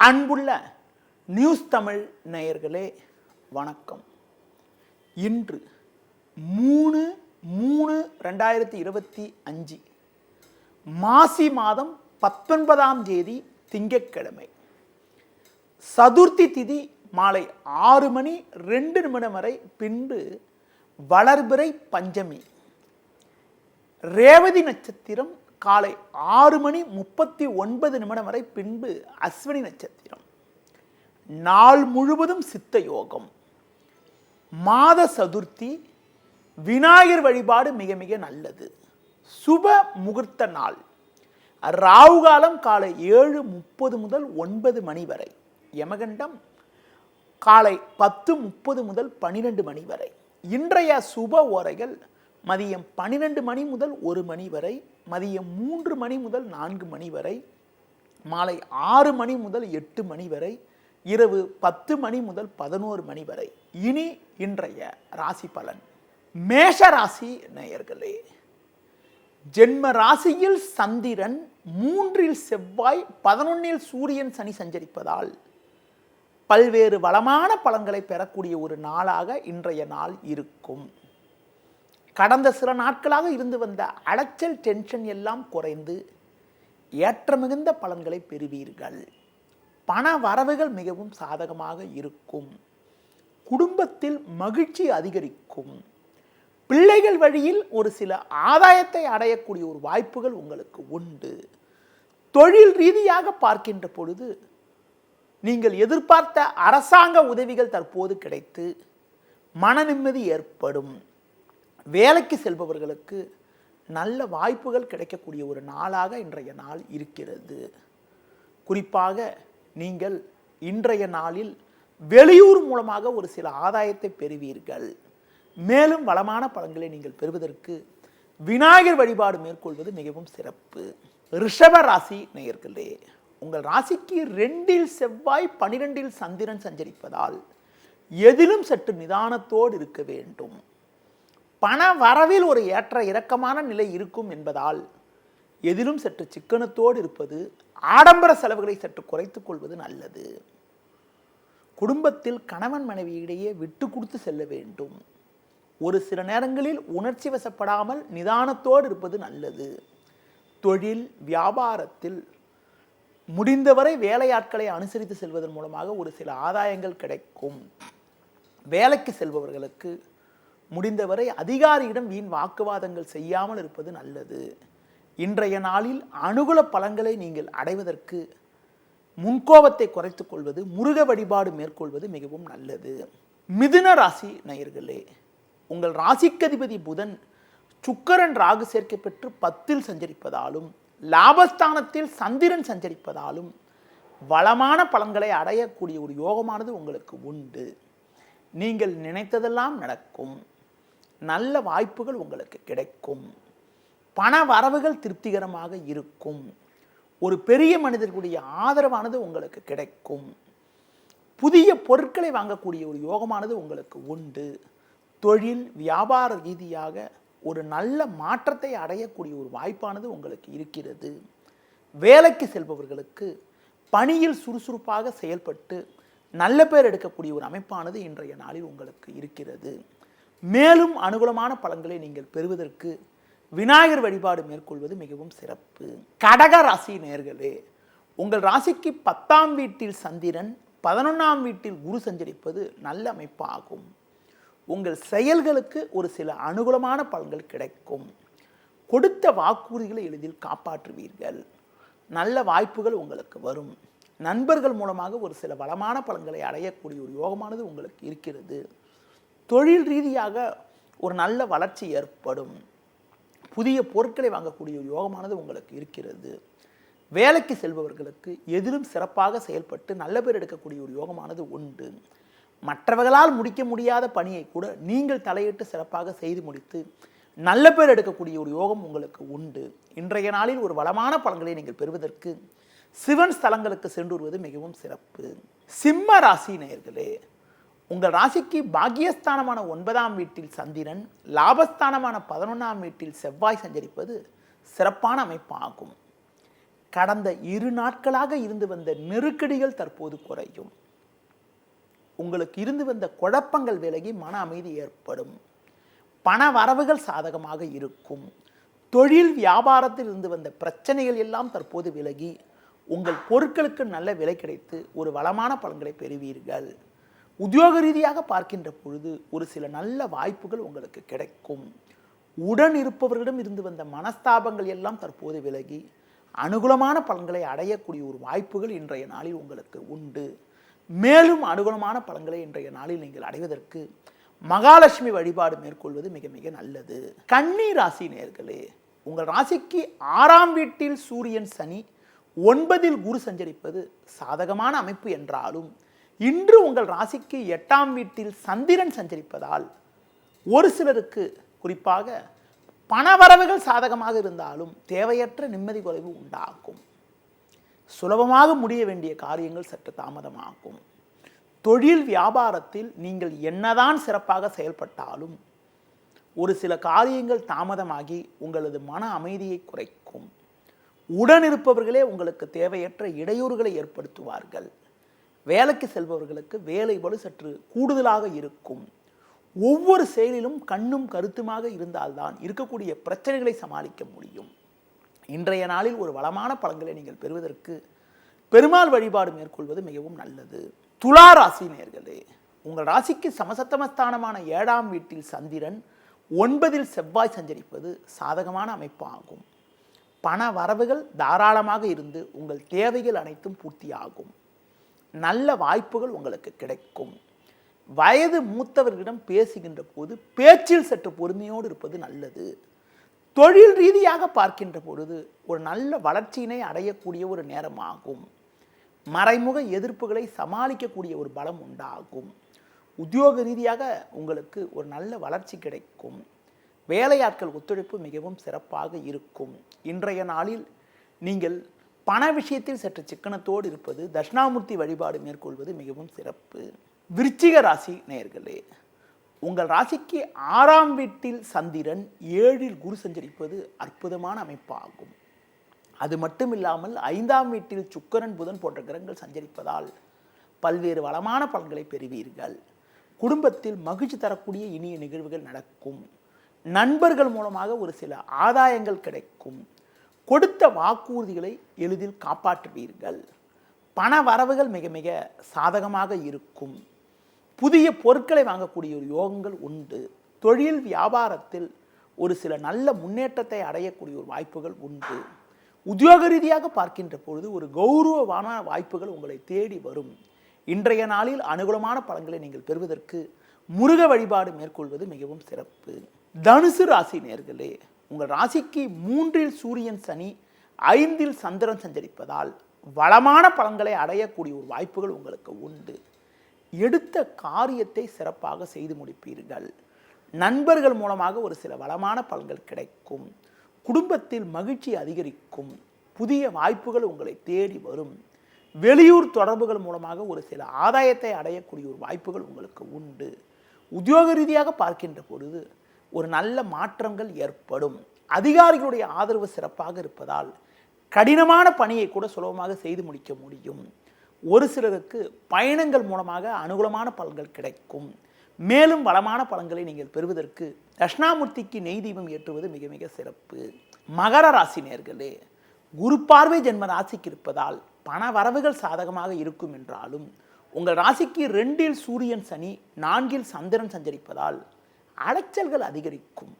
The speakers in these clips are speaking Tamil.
அன்புள்ள நியூஸ் தமிழ் நேயர்களே வணக்கம். இன்று 3/3/2025 மாசி மாதம் 19ஆம் தேதி திங்கட்கிழமை. சதுர்த்தி திதி மாலை 6:02 வரை, பின்பு வளர்பிறை பஞ்சமி. ரேவதி நட்சத்திரம் காலை 6:39 வரை, பின்பு அஸ்வினி நட்சத்திரம். நாள் முழுவதும் சித்த யோகம். மாத சதுர்த்தி. விநாயகர் வழிபாடு மிக மிக நல்லது. சுப முகூர்த்த நாள். ராகு காலம் காலை 7:30 முதல் 9 மணி வரை. யமகண்டம் காலை 10:30 முதல் 12 மணி வரை. இன்றைய சுப ஓரைகள் மதியம் 12 மணி முதல் 1 மணி வரை, மதியம் 3 மணி முதல் 4 மணி வரை, மாலை 6 மணி முதல் 8 மணி வரை, இரவு 10 மணி முதல் 11 மணி வரை. இனி இன்றைய ராசி பலன். மேஷ ராசி நேயர்களே, ஜென்ம ராசியில் சந்திரன், 3இல் செவ்வாய், 11இல் சூரியன் சனி சஞ்சரிப்பதால் பல்வேறு வளமான பலன்களை பெறக்கூடிய ஒரு நாளாக இன்றைய நாள் இருக்கும். கடந்த சில நாட்களாக இருந்து வந்த அலைச்சல், டென்ஷன் எல்லாம் குறைந்து ஏற்ற மிகுந்த பலன்களை பெறுவீர்கள். பண வரவுகள் மிகவும் சாதகமாக இருக்கும். குடும்பத்தில் மகிழ்ச்சி அதிகரிக்கும். பிள்ளைகள் வழியில் ஒரு சில ஆதாயத்தை அடையக்கூடிய ஒரு வாய்ப்புகள் உங்களுக்கு உண்டு. தொழில் ரீதியாக பார்க்கின்ற பொழுது நீங்கள் எதிர்பார்த்த அரசாங்க உதவிகள் தற்போது கிடைத்து மன நிம்மதி ஏற்படும். வேலைக்கு செல்பவர்களுக்கு நல்ல வாய்ப்புகள் கிடைக்கக்கூடிய ஒரு நாளாக இன்றைய நாள் இருக்கிறது. குறிப்பாக நீங்கள் இன்றைய நாளில் வெளியூர் மூலமாக ஒரு சில ஆதாயத்தை பெறுவீர்கள். மேலும் வளமான பலன்களை நீங்கள் பெறுவதற்கு விநாயகர் வழிபாடு மேற்கொள்வது மிகவும் சிறப்பு. ரிஷப ராசி நேயர்களே, உங்கள் ராசிக்கு 2இல் செவ்வாய், 12இல் சந்திரன் சஞ்சரிப்பதால் எதிலும் சற்று நிதானத்தோடு இருக்க வேண்டும். பண வரவில் ஒரு ஏற்ற இறக்கமான நிலை இருக்கும் என்பதால் எதிலும் சற்று சிக்கனத்தோடு இருப்பது, ஆடம்பர செலவுகளை சற்று குறைத்துக் கொள்வது நல்லது. குடும்பத்தில் கணவன் மனைவியிடையே விட்டு கொடுத்து செல்ல வேண்டும். ஒரு சில நேரங்களில் உணர்ச்சி வசப்படாமல் நிதானத்தோடு இருப்பது நல்லது. தொழில் வியாபாரத்தில் முடிந்தவரை வேலையாட்களை அனுசரித்து செல்வதன் மூலமாக ஒரு சில ஆதாயங்கள் கிடைக்கும். வேலைக்கு செல்பவர்களுக்கு முடிந்தவரை அதிகாரியிடம் வீண் வாக்குவாதங்கள் செய்யாமல் இருப்பது நல்லது. இன்றைய நாளில் அனுகூல பலன்களை நீங்கள் அடைவதற்கு முன்கோபத்தை குறைத்துக் கொள்வது, முருக வழிபாடு மேற்கொள்வது மிகவும் நல்லது. மிதுன ராசி நேயர்களே, உங்கள் ராசிக்கதிபதி புதன் சுக்கிரன் ராகு சேர்க்கை பெற்று 10இல் சஞ்சரிப்பதாலும் லாபஸ்தானத்தில் சந்திரன் சஞ்சரிப்பதாலும் வளமான பலன்களை அடையக்கூடிய ஒரு யோகமானது உங்களுக்கு உண்டு. நீங்கள் நினைத்ததெல்லாம் நடக்கும். நல்ல வாய்ப்புகள் உங்களுக்கு கிடைக்கும். பண வரவுகள் திருப்திகரமாக இருக்கும். ஒரு பெரிய மனிதர்களுடைய ஆதரவானது உங்களுக்கு கிடைக்கும். புதிய பொருட்களை வாங்கக்கூடிய ஒரு யோகமானது உங்களுக்கு உண்டு. தொழில் வியாபார ரீதியாக ஒரு நல்ல மாற்றத்தை அடையக்கூடிய ஒரு வாய்ப்பானது உங்களுக்கு இருக்கிறது. வேலைக்கு செல்பவர்களுக்கு பணியில் சுறுசுறுப்பாக செயல்பட்டு நல்ல பேர் எடுக்கக்கூடிய ஒரு அமைப்பானது இன்றைய நாளில் உங்களுக்கு இருக்கிறது. மேலும் அனுகூலமான பலன்களை நீங்கள் பெறுவதற்கு விநாயகர் வழிபாடு மேற்கொள்வது மிகவும் சிறப்பு. கடக ராசி நேயர்களே, உங்கள் ராசிக்கு 10ஆம் வீட்டில் சந்திரன், 11ஆம் வீட்டில் குரு சஞ்சரிப்பது நல்ல அமைப்பாகும். உங்கள் செயல்களுக்கு ஒரு சில அனுகூலமான பலன்கள் கிடைக்கும். கொடுத்த வாக்குறுதிகளை எளிதில் காப்பாற்றுவீர்கள். நல்ல வாய்ப்புகள் உங்களுக்கு வரும். நண்பர்கள் மூலமாக ஒரு சில வளமான பலன்களை அடையக்கூடிய ஒரு யோகமானது உங்களுக்கு இருக்கிறது. தொழில் ரீதியாக ஒரு நல்ல வளர்ச்சி ஏற்படும். புதிய பொருட்களை வாங்கக்கூடிய ஒரு யோகமானது உங்களுக்கு இருக்கிறது. வேலைக்கு செல்பவர்களுக்கு எதிலும் சிறப்பாக செயல்பட்டு நல்ல பேர் எடுக்கக்கூடிய ஒரு யோகமானது உண்டு. மற்றவர்களால் முடிக்க முடியாத பணியை கூட நீங்கள் தலையிட்டு சிறப்பாக செய்து முடித்து நல்ல பேர் எடுக்கக்கூடிய ஒரு யோகம் உங்களுக்கு உண்டு. இன்றைய நாளில் ஒரு வளமான பலன்களை நீங்கள் பெறுவதற்கு சிவன் ஸ்தலங்களுக்கு சென்று வருவது மிகவும் சிறப்பு. சிம்ம ராசி நேயர்களே, உங்கள் ராசிக்கு பாக்கியஸ்தானமான 9ஆம் வீட்டில் சந்திரன், லாபஸ்தானமான 11ஆம் வீட்டில் செவ்வாய் சஞ்சரிப்பது சிறப்பான அமைப்பாகும். கடந்த 2 நாட்களாக இருந்து வந்த நெருக்கடிகள் தற்போது குறையும். உங்களுக்கு இருந்து வந்த குழப்பங்கள் விலகி மன அமைதி ஏற்படும். பண வரவுகள் சாதகமாக இருக்கும். தொழில் வியாபாரத்தில் இருந்து வந்த பிரச்சனைகள் எல்லாம் தற்போது விலகி உங்கள் பொருட்களுக்கு நல்ல விலை கிடைத்து ஒரு வளமான பலன்களை பெறுவீர்கள். உத்தியோக ரீதியாக பார்க்கின்ற பொழுது ஒரு சில நல்ல வாய்ப்புகள் உங்களுக்கு கிடைக்கும். உடன் இருப்பவர்களிடம் இருந்து வந்த மனஸ்தாபங்கள் எல்லாம் தற்போது விலகி அனுகூலமான பலன்களை அடையக்கூடிய ஒரு வாய்ப்புகள் இன்றைய நாளில் உங்களுக்கு உண்டு. மேலும் அனுகூலமான பலன்களை இன்றைய நாளில் நீங்கள் அடைவதற்கு மகாலட்சுமி வழிபாடு மேற்கொள்வது மிக மிக நல்லது. கன்னி ராசி நேயர்களே, உங்கள் ராசிக்கு 6ஆம் வீட்டில் சூரியன், சனி, 9இல் குரு சஞ்சரிப்பது சாதகமான அமைப்பு என்றாலும் இன்று உங்கள் ராசிக்கு 8ஆம் வீட்டில் சந்திரன் சஞ்சரிப்பதால் ஒரு சிலருக்கு, குறிப்பாக பணவரவுகள் சாதகமாக இருந்தாலும் தேவையற்ற நிம்மதி குறைவு உண்டாகும். சுலபமாக முடிய வேண்டிய காரியங்கள் சற்று தாமதமாகும். தொழில் வியாபாரத்தில் நீங்கள் என்னதான் சிறப்பாக செயல்பட்டாலும் ஒரு சில காரியங்கள் தாமதமாகி உங்களது மன அமைதியை குறைக்கும். உடன் இருப்பவர்களே உங்களுக்கு தேவையற்ற இடையூறுகளை ஏற்படுத்துவார்கள். வேலைக்கு செல்பவர்களுக்கு வேலை பளு சற்று கூடுதலாக இருக்கும். ஒவ்வொரு செயலிலும் கண்ணும் கருத்துமாக இருந்தால்தான் இருக்கக்கூடிய பிரச்சனைகளை சமாளிக்க முடியும். இன்றைய நாளில் ஒரு வளமான பலன்களை நீங்கள் பெறுவதற்கு பெருமாள் வழிபாடு மேற்கொள்வது மிகவும் நல்லது. துலா ராசி நேயர்களே, உங்கள் ராசிக்கு சமசப்தமஸ்தானமான 7ஆம் வீட்டில் சந்திரன், 9இல் செவ்வாய் சஞ்சரிப்பது சாதகமான அமைப்பாகும். பண வரவுகள் தாராளமாக இருந்து உங்கள் தேவைகள் அனைத்தும் பூர்த்தியாகும். நல்ல வாய்ப்புகள் உங்களுக்கு கிடைக்கும். வயது மூத்தவர்களிடம் பேசுகின்ற போது பேச்சில் சற்று பொறுமையோடு இருப்பது நல்லது. தொழில் ரீதியாக பார்க்கின்ற பொழுது ஒரு நல்ல வளர்ச்சியினை அடையக்கூடிய ஒரு நேரமாகும். மறைமுக எதிர்ப்புகளை சமாளிக்கக்கூடிய ஒரு பலம் உண்டாகும். உத்தியோக ரீதியாக உங்களுக்கு ஒரு நல்ல வளர்ச்சி கிடைக்கும். வேலையாட்கள் ஒத்துழைப்பு மிகவும் சிறப்பாக இருக்கும். இன்றைய நாளில் நீங்கள் பண விஷயத்தில் சற்று சிக்கனத்தோடு இருப்பது, தட்சிணாமூர்த்தி வழிபாடு மேற்கொள்வது மிகவும் சிறப்பு. விருச்சிக ராசி நேயர்களே, உங்கள் ராசிக்கு 6ஆம் வீட்டில் சந்திரன், 7இல் குரு சஞ்சரிப்பது அற்புதமான அமைப்பாகும். அது மட்டுமில்லாமல் 5ஆம் வீட்டில் சுக்கிரன், புதன் போன்ற கிரகங்கள் சஞ்சரிப்பதால் பல்வேறு வளமான பலன்களை பெறுவீர்கள். குடும்பத்தில் மகிழ்ச்சி தரக்கூடிய இனிய நிகழ்வுகள் நடக்கும். நண்பர்கள் மூலமாக ஒரு சில ஆதாயங்கள் கிடைக்கும். கொடுத்த வாக்குறுதிகளை எளிதில் காப்பாற்றுவீர்கள். பண வரவுகள் மிக மிக சாதகமாக இருக்கும். புதிய பொருட்களை வாங்கக்கூடிய ஒரு யோகங்கள் உண்டு. தொழில் வியாபாரத்தில் ஒரு சில நல்ல முன்னேற்றத்தை அடையக்கூடிய ஒரு வாய்ப்புகள் உண்டு. உத்தியோக ரீதியாக பார்க்கின்ற பொழுது ஒரு கௌரவமான வாய்ப்புகள் உங்களை தேடி வரும். இன்றைய நாளில் அனுகூலமான பலன்களை நீங்கள் பெறுவதற்கு முருக வழிபாடு மேற்கொள்வது மிகவும் சிறப்பு. தனுசு ராசி நேயர்களே, உங்கள் ராசிக்கு 3இல் சூரியன், சனி, 5இல் சந்திரன் சஞ்சரிப்பதால் வளமான பலன்களை அடையக்கூடிய ஒரு வாய்ப்புகள் உங்களுக்கு உண்டு. எடுத்த காரியத்தை சிறப்பாக செய்து முடிப்பீர்கள். நண்பர்கள் மூலமாக ஒரு சில வளமான பலன்கள் கிடைக்கும். குடும்பத்தில் மகிழ்ச்சி அதிகரிக்கும். புதிய வாய்ப்புகள் உங்களை தேடி வரும். வெளியூர் தொடர்புகள் மூலமாக ஒரு சில ஆதாயத்தை அடையக்கூடிய ஒரு வாய்ப்புகள் உங்களுக்கு உண்டு. உத்தியோக ரீதியாக பார்க்கின்ற பொழுது ஒரு நல்ல மாற்றங்கள் ஏற்படும். அதிகாரிகளுடைய ஆதரவு சிறப்பாக இருப்பதால் கடினமான பணியை கூட சுலபமாக செய்து முடிக்க முடியும். ஒரு சிலருக்கு பயணங்கள் மூலமாக அனுகூலமான பலன்கள் கிடைக்கும். மேலும் வளமான பலன்களை நீங்கள் பெறுவதற்கு தட்சிணாமூர்த்திக்கு நெய் தீபம் ஏற்றுவது மிக மிக சிறப்பு. மகர ராசி நேயர்களே, குரு பார்வை ஜென்ம ராசிக்கு இருப்பதால் பண வரவுகள் சாதகமாக இருக்கும் என்றாலும் உங்கள் ராசிக்கு 2இல் சூரியன், சனி, 4இல் சந்திரன் சஞ்சரிப்பதால் அலைச்சல்கள் அதிகரிக்கும்.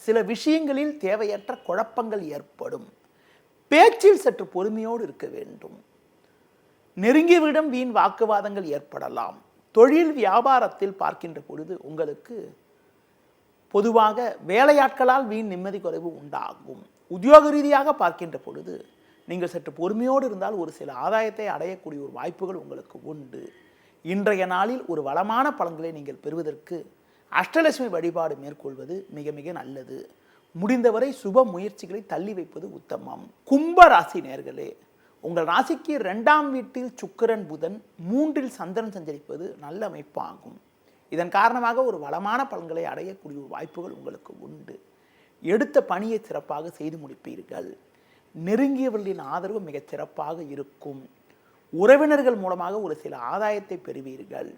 சில விஷயங்களில் தேவையற்ற குழப்பங்கள் ஏற்படும். பேச்சில் சற்று பொறுமையோடு இருக்க வேண்டும். நெருங்கியவரிடம் வீண் வாக்குவாதங்கள் ஏற்படலாம். தொழில் வியாபாரத்தில் பார்க்கின்ற பொழுது உங்களுக்கு பொதுவாக வேலையாட்களால் வீண் நிம்மதி குறைவு உண்டாகும். உத்தியோக ரீதியாக பார்க்கின்ற பொழுது நீங்கள் சற்று பொறுமையோடு இருந்தால் ஒரு சில ஆதாயத்தை அடையக்கூடிய ஒரு வாய்ப்புகள் உங்களுக்கு உண்டு. இன்றைய நாளில் ஒரு வளமான பலன்களை நீங்கள் பெறுவதற்கு அஷ்டலட்சுமி வழிபாடு மேற்கொள்வது மிக மிக நல்லது. முடிந்தவரை சுப முயற்சிகளை தள்ளி வைப்பது உத்தமம். கும்ப ராசி நேயர்களே, உங்கள் ராசிக்கு 2ஆம் வீட்டில் சுக்கிரன், புதன், 3இல் சந்திரன் சஞ்சரிப்பது நல்ல அமைப்பாகும். இதன் காரணமாக ஒரு வளமான பலன்களை அடையக்கூடிய வாய்ப்புகள் உங்களுக்கு உண்டு. எடுத்த பணியை சிறப்பாக செய்து முடிப்பீர்கள். நெருங்கியவர்களின் ஆதரவு மிகச் சிறப்பாக இருக்கும். உறவினர்கள் மூலமாக ஒரு சில ஆதாயத்தை பெறுவீர்கள்.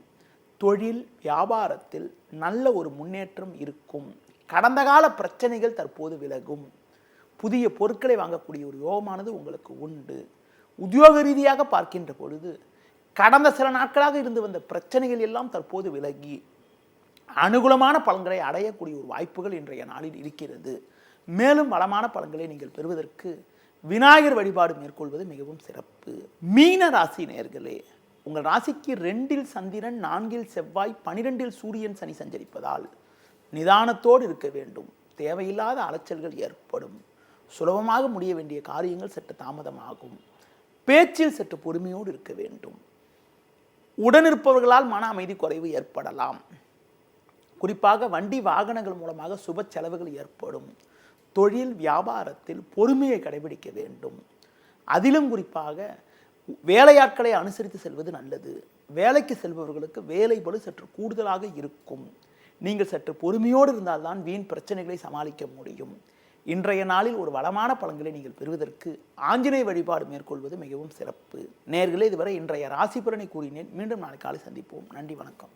தொழில் வியாபாரத்தில் நல்ல ஒரு முன்னேற்றம் இருக்கும். கடந்த கால பிரச்சனைகள் தற்போது விலகும். புதிய பொருட்களை வாங்கக்கூடிய ஒரு யோகமானது உங்களுக்கு உண்டு. உத்தியோக ரீதியாக பார்க்கின்ற பொழுது கடந்த சில நாட்களாக இருந்து வந்த பிரச்சனைகள் எல்லாம் தற்போது விலகி அனுகூலமான பலன்களை அடையக்கூடிய ஒரு வாய்ப்புகள் இன்றைய நாளில் இருக்கிறது. மேலும் வளமான பலன்களை நீங்கள் பெறுவதற்கு விநாயகர் வழிபாடு மேற்கொள்வது மிகவும் சிறப்பு. மீன ராசி நேயர்களே, உங்கள் ராசிக்கு 2இல் சந்திரன், 4இல் செவ்வாய், 12இல் சூரியன், சனி சஞ்சரிப்பதால் நிதானத்தோடு இருக்க வேண்டும். தேவையில்லாத அலைச்சல்கள் ஏற்படும். சுலபமாக முடிய வேண்டிய காரியங்கள் சற்று தாமதமாகும். பேச்சில் சற்று பொறுமையோடு இருக்க வேண்டும். உடனிருப்பவர்களால் மன அமைதி குறைவு ஏற்படலாம். குறிப்பாக வண்டி வாகனங்கள் மூலமாக சுப செலவுகள் ஏற்படும். தொழில் வியாபாரத்தில் பொறுமையை கடைபிடிக்க வேண்டும். அதிலும் குறிப்பாக வேலையாட்களை அனுசரித்து செல்வது நல்லது. வேலைக்கு செல்பவர்களுக்கு வேலை பளு சற்று கூடுதலாக இருக்கும். நீங்கள் சற்று பொறுமையோடு இருந்தால்தான் வீண் பிரச்சனைகளை சமாளிக்க முடியும். இன்றைய நாளில் ஒரு வளமான பலன்களை நீங்கள் பெறுவதற்கு ஆஞ்சநேய வழிபாடு மேற்கொள்வது மிகவும் சிறப்பு. நேயர்களே, இதுவரை இன்றைய ராசி பலனை கூறினேன். மீண்டும் நாளை காலை சந்திப்போம். நன்றி, வணக்கம்.